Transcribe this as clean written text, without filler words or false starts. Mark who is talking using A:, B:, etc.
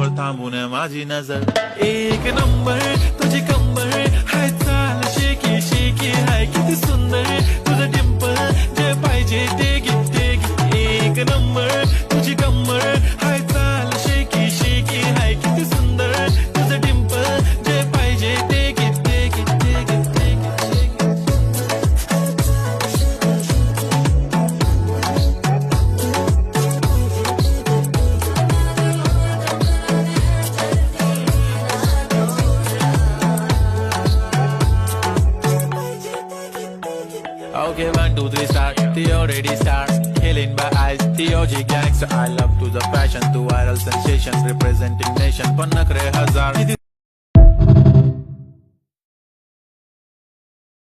A: वर थांबून माझी नजर एक नंबर तुझी कंबर हाय चाल शेकी शेकी हाय किती सुंदर तुझं डिंपल जे पाहिजे ते घे एक नंबर तुझी कंबर हाय चाल शेकी शेकी हाय किती सुंदर तुझं डिंपल जे पाहिजे ते घे Okay, 1, 2, 3, start. The already start. Killing by eyes. The OG gangster. I love to the fashion, to viral sensation, representing nation. Panakre hazar.